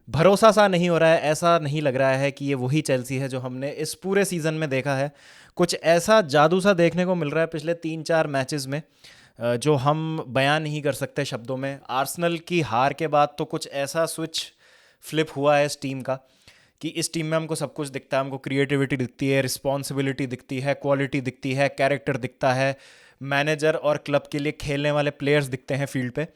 भरोसा सा नहीं हो रहा है, ऐसा नहीं लग रहा है कि ये वही चेल्सी है जो हमने इस पूरे सीज़न में देखा है। कुछ ऐसा जादू सा देखने को मिल रहा है पिछले 3-4 मैचेस में, जो हम बयान नहीं कर सकते शब्दों में। आर्सेनल की हार के बाद तो कुछ ऐसा स्विच फ्लिप हुआ है इस टीम का कि इस टीम में हमको सब कुछ दिखता है। हमको क्रिएटिविटी दिखती है, रिस्पॉन्सिबिलिटी दिखती है, क्वालिटी दिखती है, कैरेक्टर दिखता है, मैनेजर और क्लब के लिए खेलने वाले प्लेयर्स दिखते हैं फील्ड पे।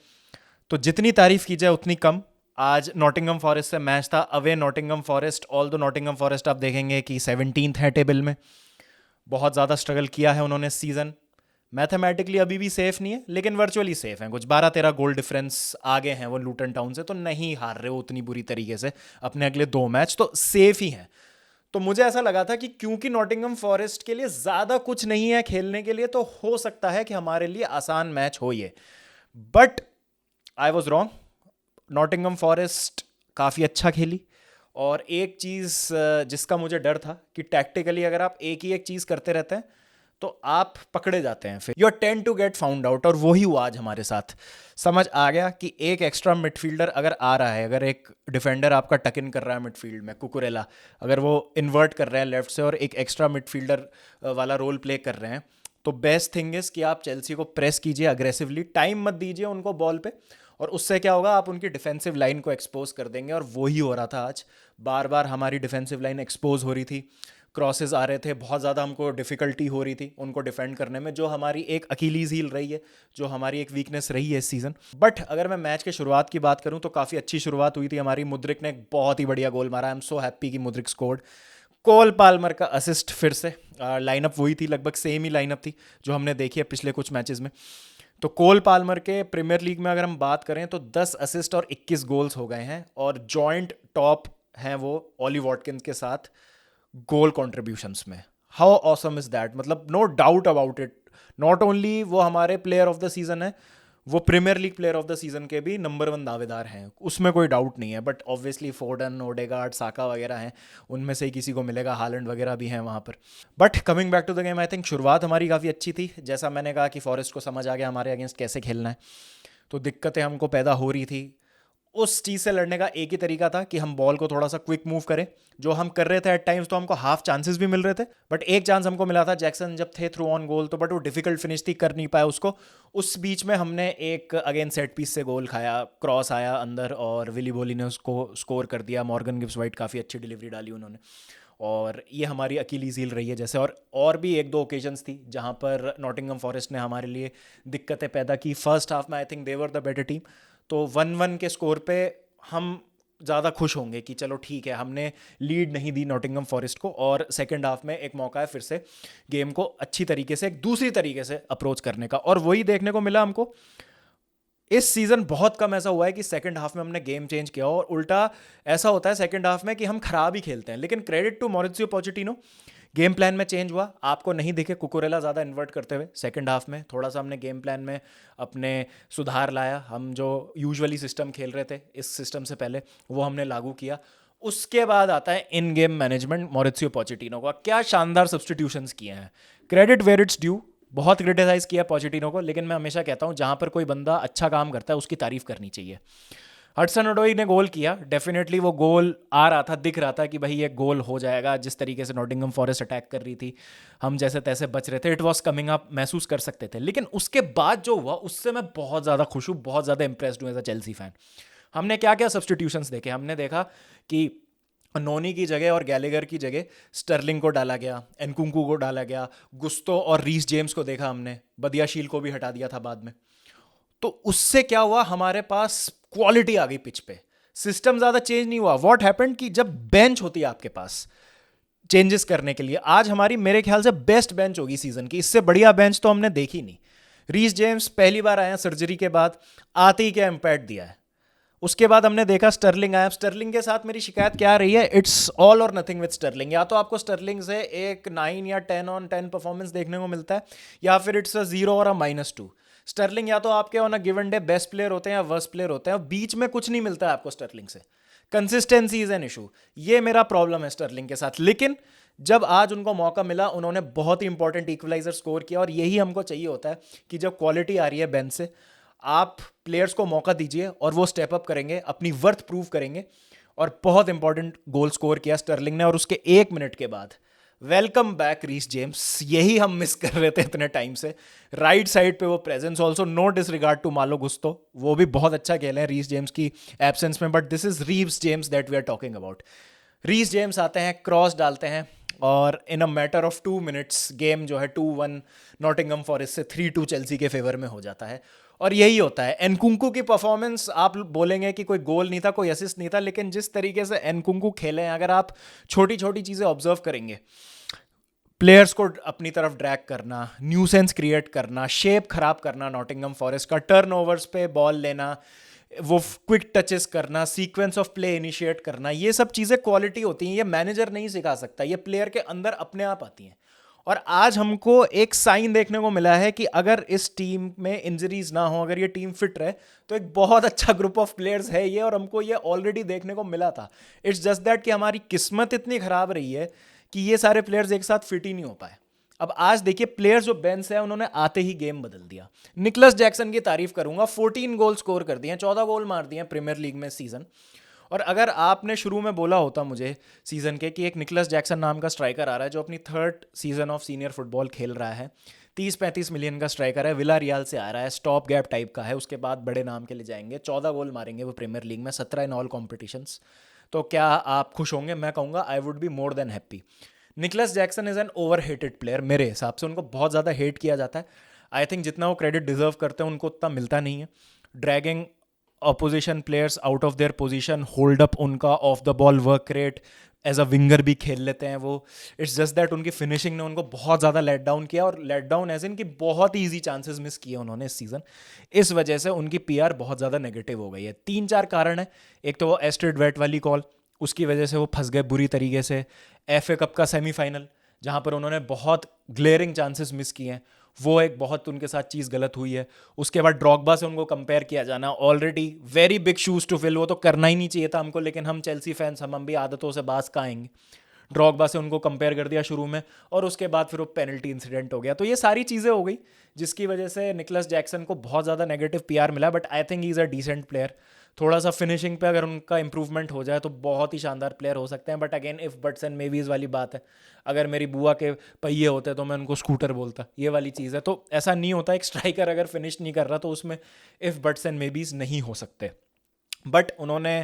तो जितनी तारीफ की जाए उतनी कम। आज नॉटिंघम फॉरेस्ट से मैच था, अवे नॉटिंघम फॉरेस्ट। ऑल दो नॉटिंघम फॉरेस्ट आप देखेंगे कि 17th है टेबल में। बहुत ज़्यादा स्ट्रगल किया है उन्होंने सीज़न। मैथमेटिकली अभी भी सेफ नहीं है, लेकिन वर्चुअली सेफ हैं। कुछ 12-13 गोल डिफरेंस आगे हैं वो लूटन टाउन से, तो नहीं हार रहे हो उतनी बुरी तरीके से। अपने अगले 2 मैच तो सेफ ही हैं। तो मुझे ऐसा लगा था कि क्योंकि नॉटिंघम फॉरेस्ट के लिए ज़्यादा कुछ नहीं है खेलने के लिए, तो हो सकता है कि हमारे लिए आसान मैच हो ये। But I was wrong. Nottingham forest काफ़ी अच्छा खेली। और एक चीज़ जिसका मुझे डर था कि टैक्टिकली अगर आप एक ही एक चीज़ करते रहते हैं तो आप पकड़े जाते हैं, फिर you are tend to get found out. और वही हुआ आज हमारे साथ। समझ आ गया कि एक एक्स्ट्रा मिडफील्डर अगर आ रहा है, अगर एक डिफेंडर आपका टक इन कर रहा है मिडफील्ड में, कुकुरेला, अगर वो इन्वर्ट कर रहे हैं लेफ्ट से और एक एक्स्ट्रा मिडफील्डर वाला रोल प्ले कर रहे हैं, तो बेस्ट थिंग इज़ कि आप चेल्सी को प्रेस कीजिए अग्रेसिवली, टाइम मत दीजिए उनको बॉल पे। और उससे क्या होगा, आप उनकी डिफेंसिव लाइन को एक्सपोज कर देंगे। और वही हो रहा था आज। बार बार हमारी डिफेंसिव लाइन एक्सपोज हो रही थी, क्रॉसेस आ रहे थे, बहुत ज़्यादा हमको डिफ़िकल्टी हो रही थी उनको डिफेंड करने में, जो हमारी एक अकीलीज़ हील रही है, जो हमारी एक वीकनेस रही है इस सीज़न। बट अगर मैं मैच के शुरुआत की बात करूं तो काफ़ी अच्छी शुरुआत हुई थी हमारी। मुद्रिक ने एक बहुत ही बढ़िया गोल मारा। आई एम सो हैप्पी कि मुद्रिक स्कोर्ड। कोल पाल्मर का असिस्ट फिर से। लाइनअप वही थी, लगभग सेम ही लाइनअप थी जो हमने देखी है पिछले कुछ मैचेस में। तो कोल पाल्मर के प्रीमियर लीग में अगर हम बात करें तो 10 असिस्ट और 21 गोल्स हो गए हैं। और जॉइंट टॉप हैं वो ऑली वॉटकिंस के साथ गोल कॉन्ट्रीब्यूशंस में। हाउ ऑसम इज दैट, मतलब no doubt about it. Not only वो हमारे प्लेयर ऑफ द सीजन है, वो Premier League player of the season के भी नंबर 1 दावेदार हैं, उसमें कोई डाउट नहीं है। बट ऑब्वियसली फोर्डन, ओडेगार्ड, साका वगैरह हैं, उनमें से ही किसी को मिलेगा। हालैंड वगैरह भी हैं वहाँ पर। But coming back to the game, I think शुरुआत हमारी काफ़ी अच्छी थी। जैसा मैंने कहा कि फॉरेस्ट को समझ आ गया हमारे अगेंस्ट कैसे खेलना है, तो दिक्कतें हमको पैदा हो रही थी। उस चीज़ से लड़ने का एक ही तरीका था कि हम बॉल को थोड़ा सा क्विक मूव करें, जो हम कर रहे थे। एट टाइम्स तो हमको हाफ चांसेस भी मिल रहे थे, बट एक चांस हमको मिला था जैक्सन जब थे थ्रू ऑन गोल, तो बट वो डिफिकल्ट फिनिश थी, कर नहीं पाया उसको। उस बीच में हमने एक अगेन सेट पीस से गोल खाया, क्रॉस आया अंदर और विली बोली ने उसको स्कोर कर दिया। मॉर्गन गिब्स वाइट काफ़ी अच्छी डिलीवरी डाली उन्होंने। और ये हमारी अकीलीज़ हील रही है जैसे। और भी एक दो ओकेजन्स थी जहाँ पर नॉटिंघम फॉरेस्ट ने हमारे लिए दिक्कतें पैदा की। फर्स्ट हाफ में I think they were the better team. तो 1-1 के स्कोर पे हम ज़्यादा खुश होंगे कि चलो ठीक है, हमने लीड नहीं दी नॉटिंघम फॉरेस्ट को। और सेकंड हाफ में एक मौका है फिर से गेम को अच्छी तरीके से, एक दूसरी तरीके से अप्रोच करने का, और वही देखने को मिला हमको। इस सीज़न बहुत कम ऐसा हुआ है कि सेकंड हाफ में हमने गेम चेंज किया हो, और उल्टा ऐसा होता है सेकंड हाफ में कि हम खराब ही खेलते हैं। लेकिन credit to Mauricio Pochettino, game plan में चेंज हुआ। आपको नहीं दिखे कुकुरेला ज़्यादा इन्वर्ट करते हुए सेकंड हाफ में। थोड़ा सा हमने गेम प्लान में अपने सुधार लाया। हम जो यूजुअली सिस्टम खेल रहे थे इस सिस्टम से पहले, वो हमने लागू किया। उसके बाद आता है इन गेम मैनेजमेंट मॉरिसियो पोचेटिनो का। क्या शानदार सब्सटीट्यूशंस किए हैं, क्रेडिट वेयर इट्स ड्यू। बहुत क्रिटिसाइज किया पोचेटिनो को, लेकिन मैं हमेशा कहता हूँ जहाँ पर कोई बंदा अच्छा काम करता है उसकी तारीफ करनी चाहिए। हडसन ओडोई ने गोल किया, डेफिनेटली वो गोल आ रहा था, दिख रहा था कि भाई ये गोल हो जाएगा। जिस तरीके से नॉटिंघम फॉरेस्ट अटैक कर रही थी, हम जैसे तैसे बच रहे थे, इट वॉज कमिंग अप, महसूस कर सकते थे। लेकिन उसके बाद जो हुआ उससे मैं बहुत ज़्यादा खुश हूँ, बहुत ज़्यादा इंप्रेस्ड हूँ एज अ चेल्सी फैन। हमने क्या क्या सब्सटीट्यूशंस देखे। हमने देखा कि नोनी की जगह और गैलेगर की जगह स्टर्लिंग को डाला गया, एनकुंकू को डाला गया, गुस्तो और रीस जेम्स को देखा हमने, बदियाशील को भी हटा दिया था बाद में। तो उससे क्या हुआ, हमारे पास क्वालिटी आ गई पिच पे। सिस्टम ज्यादा चेंज नहीं हुआ। व्हाट हैपेंड कि जब बेंच होती है आपके पास चेंजेस करने के लिए, आज हमारी मेरे ख्याल से बेस्ट बेंच होगी सीजन की। इससे बढ़िया बेंच तो हमने देखी नहीं। रीस जेम्स पहली बार आया सर्जरी के बाद, आते ही क्या इम्पैक्ट दिया है। उसके बाद हमने देखा स्टर्लिंग आया। स्टर्लिंग के साथ मेरी शिकायत क्या रही है, इट्स ऑल और नथिंग विद स्टर्लिंग। या तो आपको स्टर्लिंग से एक 9 या 10 on 10 परफॉर्मेंस देखने को मिलता है, या फिर इट्स अ 0 और अ -2। स्टर्लिंग या तो आपके on a given day best player होते हैं या वर्स्ट प्लेयर होते हैं, और बीच में कुछ नहीं मिलता है आपको स्टर्लिंग से। Consistency is an issue. ये मेरा प्रॉब्लम है स्टर्लिंग के साथ। लेकिन जब आज उनको मौका मिला, उन्होंने बहुत ही इंपॉर्टेंट इक्वलाइजर स्कोर किया। और यही हमको चाहिए होता है कि जब क्वालिटी आ रही है बेंच से, आप प्लेयर्स को मौका दीजिए और वो स्टेप अप करेंगे, अपनी वर्थ प्रूव करेंगे। और बहुत इंपॉर्टेंट गोल स्कोर किया स्टर्लिंग ने, और उसके 1 मिनट के बाद वेलकम बैक रीस जेम्स, यही हम मिस कर रहे थे इतने टाइम से। राइट साइड पे वो presence, also no disregard to Malo Gusto, वो भी बहुत अच्छा खेले हैं रीस जेम्स की एब्सेंस में, but this is Reece James that we are talking about. Reece James आते हैं, क्रॉस डालते हैं, और in a matter of 2 minutes game जो है 2-1 नॉटिंघम फॉरेस्ट से 3-2 चेल्सी के फेवर में हो जाता है। और यही होता है एनकुंकू की परफॉर्मेंस। आप बोलेंगे कि कोई गोल नहीं था, कोई असिस्ट नहीं था, लेकिन जिस तरीके से एनकुंकू खेले हैं, अगर आप छोटी छोटी चीज़ें ऑब्जर्व करेंगे, प्लेयर्स को अपनी तरफ ड्रैग करना, न्यूसेंस क्रिएट करना, शेप खराब करना नॉटिंघम फॉरेस्ट का, टर्नओवर्स पे बॉल लेना, वो क्विक टचेस करना, सीक्वेंस ऑफ प्ले इनिशिएट करना, ये सब चीज़ें क्वालिटी होती हैं, ये मैनेजर नहीं सिखा सकता, ये प्लेयर के अंदर अपने आप आती हैं। और आज हमको एक साइन देखने को मिला है कि अगर इस टीम में इंजरीज ना हो, अगर ये टीम फिट रहे, तो एक बहुत अच्छा ग्रुप ऑफ प्लेयर्स है ये, और हमको ये ऑलरेडी देखने को मिला था। इट्स जस्ट दैट कि हमारी किस्मत इतनी खराब रही है कि ये सारे प्लेयर्स एक साथ फिट ही नहीं हो पाए। अब आज देखिए प्लेयर्स जो बेंच है उन्होंने आते ही गेम बदल दिया। निकलस जैक्सन की तारीफ करूंगा, 14 गोल स्कोर कर दिए, 14 गोल मार दिए प्रीमियर लीग में सीजन। और अगर आपने शुरू में बोला होता मुझे सीजन के कि एक निकलस जैक्सन नाम का स्ट्राइकर आ रहा है जो अपनी 3rd season of senior football खेल रहा है, 30-35 मिलियन का स्ट्राइकर है, विला रियाल से आ रहा है, स्टॉप गैप टाइप का है, उसके बाद बड़े नाम के लिए जाएंगे, 14 गोल मारेंगे वो प्रीमियर लीग में, 17 इन ऑल कॉम्पिटिशन्स, तो क्या आप खुश होंगे? मैं कहूँगा I would be more than happy. Nicholas Jackson is an over hated player मेरे हिसाब से, उनको बहुत ज़्यादा हेट किया जाता है। आई थिंक जितना वो क्रेडिट डिजर्व करते हैं उनको उतना मिलता नहीं है। Dragging opposition players out of their position, hold up उनका, off the ball work rate, as a winger भी खेल लेते हैं वो। इट्स जस्ट दैट उनकी फिनिशिंग ने उनको बहुत ज़्यादा लेट डाउन किया, और लेट डाउन एज इन कि बहुत ही ईजी चांसेस मिस किए उन्होंने इस सीज़न। इस वजह से उनकी पीआर बहुत ज़्यादा नेगेटिव हो गई है। 3-4 कारण है। एक तो वो एस्ट्रेड वेट वाली कॉल, उसकी वजह से वो फंस गए बुरी तरीके से। एफए कप का सेमीफाइनल जहाँ पर उन्होंने बहुत ग्लेयरिंग चांसेस मिस किए हैं, वो एक बहुत उनके साथ चीज़ गलत हुई है। उसके बाद ड्रॉगबा से उनको कंपेयर किया जाना, already very big shoes to fill, वो तो करना ही नहीं चाहिए था हमको, लेकिन हम चेल्सी फैंस हम भी आदतों से बाज का आएंगे। ड्रॉगबा से उनको कंपेयर कर दिया शुरू में, और उसके बाद फिर वो पेनल्टी इंसिडेंट हो गया। तो ये सारी चीज़ें हो गई जिसकी वजह से निकलस जैक्सन को बहुत ज़्यादा नेगेटिव पीआर मिला, but I think he is a decent player. थोड़ा सा फिनिशिंग पे अगर उनका इंप्रूवमेंट हो जाए तो बहुत ही शानदार प्लेयर हो सकते हैं, but again if buts and maybes वाली बात है। अगर मेरी बुआ के पहिए होते तो मैं उनको स्कूटर बोलता, ये वाली चीज़ है। तो ऐसा नहीं होता, एक स्ट्राइकर अगर फिनिश नहीं कर रहा तो उसमें इफ बट्स एंड मेबीज नहीं हो सकते। बट उन्होंने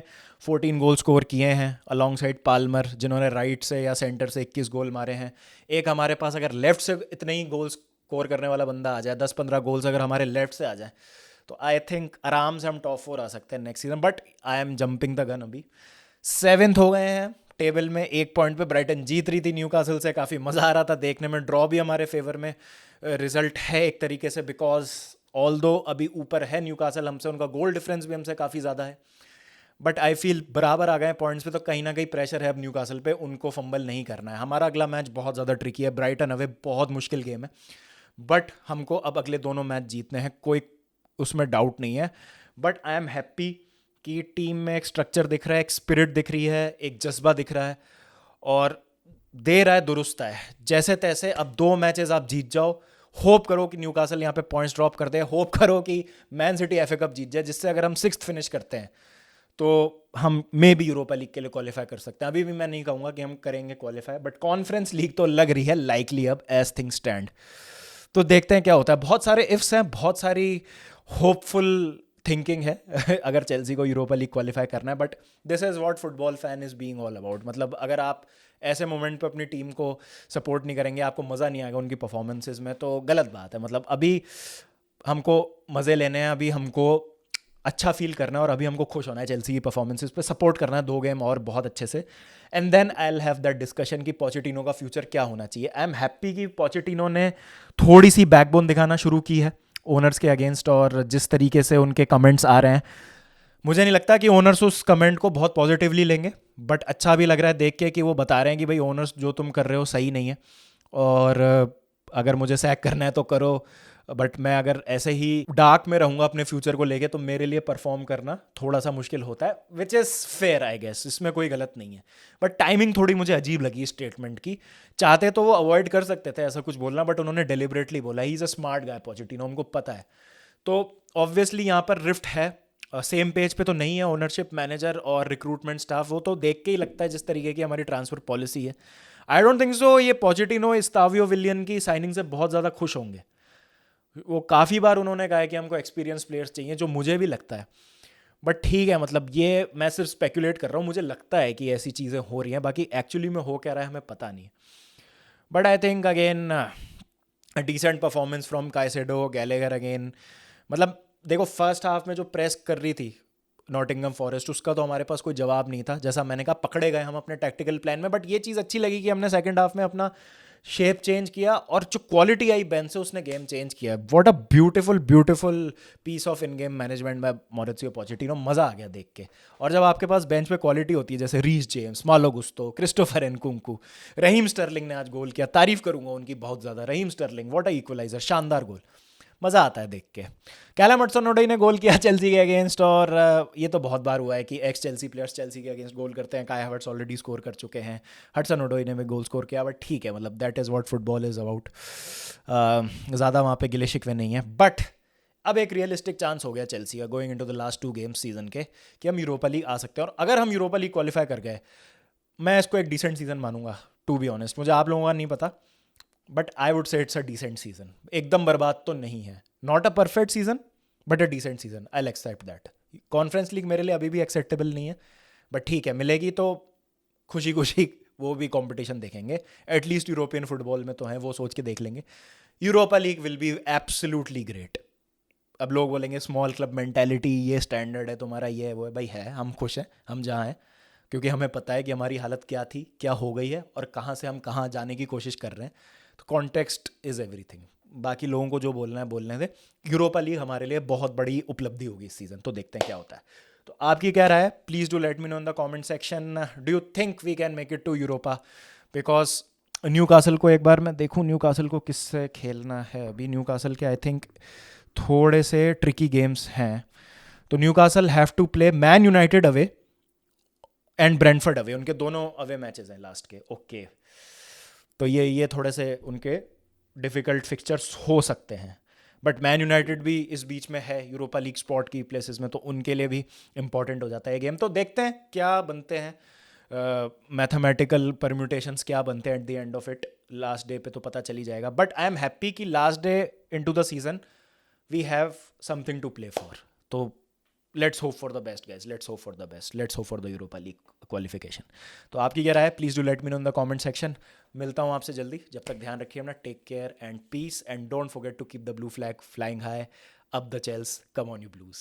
14 गोल स्कोर किए हैं अलॉन्ग साइड पाल्मर, जिन्होंने राइट से या सेंटर से 21 गोल मारे हैं। एक हमारे पास अगर लेफ्ट से इतने ही गोल स्कोर करने वाला बंदा आ जाए, 10-15 गोल्स अगर हमारे लेफ्ट से आ जाए, तो आई थिंक आराम से हम टॉप 4 आ सकते हैं next season. But I M jumping the gun, अभी 7th हो गए हैं टेबल में, 1 पॉइंट पे ब्राइटन जीत रही थी न्यूकासल से, काफ़ी मज़ा आ रहा था देखने में। ड्रॉ भी हमारे फेवर में रिजल्ट है एक तरीके से, बिकॉज ऑल दो अभी ऊपर है न्यूकासल हमसे, उनका गोल डिफरेंस भी हमसे काफ़ी ज़्यादा है। बट आई फील बराबर आ गए पॉइंट्स पे, तो कहीं ना कहीं प्रेशर है अब न्यूकासल पे, उनको फंबल नहीं करना है। हमारा अगला मैच बहुत ज़्यादा ट्रिकी है, ब्राइटन अवे बहुत मुश्किल गेम है, बट हमको अब अगले दोनों मैच जीतने हैं, कोई उसमें डाउट नहीं है। बट आई एम हैप्पी कि टीम में एक स्ट्रक्चर दिख रहा है, एक स्पिरिट दिख रही है, एक जज्बा दिख रहा है, और दे रहा है दुरुस्त है जैसे तैसे। अब 2 मैचेस आप जीत जाओ, होप करो कि न्यूकासल यहाँ पे पॉइंट्स ड्रॉप कर दे, होप करो कि मैन सिटी एफए कप जीत जाए, जिससे अगर हम 6th फिनिश करते हैं तो हम मे भी यूरोपा लीग के लिए क्वालिफाई कर सकते हैं। अभी भी मैं नहीं कहूँगा कि हम करेंगे क्वालिफाई, बट कॉन्फ्रेंस लीग तो लग रही है लाइकली अब एज थिंग स्टैंड। तो देखते हैं क्या होता है। बहुत सारे इफ्स हैं, बहुत सारी होपफुल थिंकिंग है अगर चेल्सी को यूरोपा लीग क्वालिफाई करना है, but this is what football fan is being all about. मतलब अगर आप ऐसे मोमेंट पे अपनी टीम को सपोर्ट नहीं करेंगे, आपको मज़ा नहीं आएगा उनकी परफॉर्मेंसेज में, तो गलत बात है। मतलब अभी हमको मज़े लेने हैं, अभी हमको अच्छा फील करना है, और अभी हमको खुश होना है चेल्सी की परफॉर्मेंसेज पे, सपोर्ट करना है 2 गेम और बहुत अच्छे से, and then I will have that discussion कि पोचेटिनो का फ्यूचर क्या होना चाहिए। आई एम हैप्पी कि पोचेटिनो ने थोड़ी सी बैकबोन दिखाना शुरू की है ओनर्स के अगेंस्ट, और जिस तरीके से उनके कमेंट्स आ रहे हैं, मुझे नहीं लगता कि ओनर्स उस कमेंट को बहुत पॉजिटिवली लेंगे, बट अच्छा भी लग रहा है देख के कि वो बता रहे हैं कि भाई ओनर्स जो तुम कर रहे हो सही नहीं है, और अगर मुझे सैक करना है तो करो, बट मैं अगर ऐसे ही डार्क में रहूँगा अपने फ्यूचर को लेके तो मेरे लिए परफॉर्म करना थोड़ा सा मुश्किल होता है, which is fair I guess, इसमें कोई गलत नहीं है। बट टाइमिंग थोड़ी मुझे अजीब लगी स्टेटमेंट की। चाहते तो वो अवॉइड कर सकते थे ऐसा कुछ बोलना, बट उन्होंने डेलिबरेटली बोला। ही is a smart guy Pochettino, उनको पता है। तो ऑब्वियसली यहाँ पर रिफ्ट है, सेम पेज पे तो नहीं है ओनरशिप, मैनेजर और रिक्रूटमेंट स्टाफ। वो तो देख के ही लगता है जिस तरीके की हमारी ट्रांसफर पॉलिसी है। आई डोंट थिंक सो ये पॉजिटिनो इस्तावियो विलियन की साइनिंग से बहुत ज़्यादा खुश होंगे। वो काफ़ी बार उन्होंने कहा है कि हमको एक्सपीरियंस प्लेयर्स चाहिए, जो मुझे भी लगता है। बट ठीक है, मतलब ये मैं सिर्फ स्पेकुलेट कर रहा हूँ, मुझे लगता है कि ऐसी चीज़ें हो रही हैं, बाकी एक्चुअली में हो क्या रहा है हमें पता नहीं। But I think again decent performance from Caicedo, Gallagher again. मतलब देखो फर्स्ट हाफ में जो प्रेस कर रही थी नॉटिंघम फॉरेस्ट, उसका तो हमारे पास कोई जवाब नहीं था। जैसा मैंने कहा, पकड़े गए हम अपने टैक्टिकल प्लान में। बट ये चीज़ अच्छी लगी कि हमने सेकंड हाफ में अपना शेप चेंज किया, और जो क्वालिटी आई बेन से, उसने गेम चेंज किया। What a beautiful beautiful piece of in game management by Mauricio Pochettino. मज़ा आ गया देख के। और जब आपके पास बेंच पे क्वालिटी होती है, जैसे रीस जेम्स, मालो गुस्तो, क्रिस्टोफर एनकुंकू, रहीम स्टर्लिंग ने आज गोल किया, तारीफ करूंगा उनकी बहुत ज़्यादा। Raheem Sterling what a equaliser, शानदार गोल, मज़ा आता है देख के। कैलम हडसन-ओडोई ने गोल किया चेल्सी के अगेंस्ट, और ये तो बहुत बार हुआ है कि एक्स चेल्सी प्लेयर्स चेल्सी के अगेंस्ट गोल करते हैं। काई हावर्ट्स ऑलरेडी स्कोर कर चुके हैं, हडसन-ओडोई ने भी गोल स्कोर किया। बट ठीक है, मतलब that is what football is about. ज़्यादा वहाँ पे गिले शिकवे नहीं है। बट अब एक रियलिस्टिक चांस हो गया चेल्सी का, going into the last 2 games season के, कि हम यूरोपा लीग आ सकते हैं। और अगर हम यूरोपा लीग क्वालिफाई कर गए, मैं इसको एक डिसेंट सीजन मानूंगा। टू बी ऑनेस्ट, मुझे आप लोगों का नहीं पता, but I would say it's a decent season. एकदम बर्बाद तो नहीं है, not a perfect season, but a decent season. I will accept that. Conference league मेरे लिए अभी भी एक्सेप्टेबल नहीं है, बट ठीक है, मिलेगी तो खुशी खुशी वो भी कंपटीशन देखेंगे। एटलीस्ट यूरोपियन फुटबॉल में तो है, वो सोच के देख लेंगे। Europa league will be absolutely great. अब लोग बोलेंगे स्मॉल क्लब मेंटेलिटी, ये स्टैंडर्ड है तुम्हारा, ये है वो है। भाई है, हम खुश हैं हम जहाँ हैं, क्योंकि हमें पता है कि हमारी हालत क्या थी, क्या हो गई है, और कहाँ से हम कहाँ जाने की कोशिश कर रहे हैं। तो कॉन्टेक्स्ट इज़ एवरीथिंग। बाकी लोगों को जो बोलना है बोलने दे। यूरोपा लीग हमारे लिए बहुत बड़ी उपलब्धि होगी इस सीज़न, तो देखते हैं क्या होता है। तो आपकी क्या राय है? Please do let me know in the comment section. Do you think we can make it to Europa? Because Newcastle को एक बार मैं देखूँ, न्यू कासल को किससे खेलना है अभी। न्यू कासल के आई थिंक थोड़े से ट्रिकी गेम्स हैं। तो Newcastle have to play Man United away and Brentford away. उनके दोनों अवे मैचेस हैं लास्ट के। ओके, तो ये थोड़े से उनके डिफ़िकल्ट फिक्चर्स हो सकते हैं। बट मैन यूनाइटेड भी इस बीच में है यूरोपा लीग स्पॉट की प्लेसेस में, तो उनके लिए भी इंपॉर्टेंट हो जाता है गेम। तो देखते हैं क्या बनते हैं, मैथमेटिकल परम्यूटेशंस क्या बनते हैं at the end of it. Last day पे तो पता चल ही जाएगा। बट आई एम हैप्पी कि last day into the season we have something to play for. तो let's hope for the best guys, let's hope for the best, let's hope for the Europa League qualification. तो आपकी क्या राय है? Please do let me know in the comment section. मिलता हूँ आपसे जल्दी, जब तक ध्यान रखिए अपना। Take care and peace, and don't forget to keep the blue flag flying high. Up the Chels, come on you blues.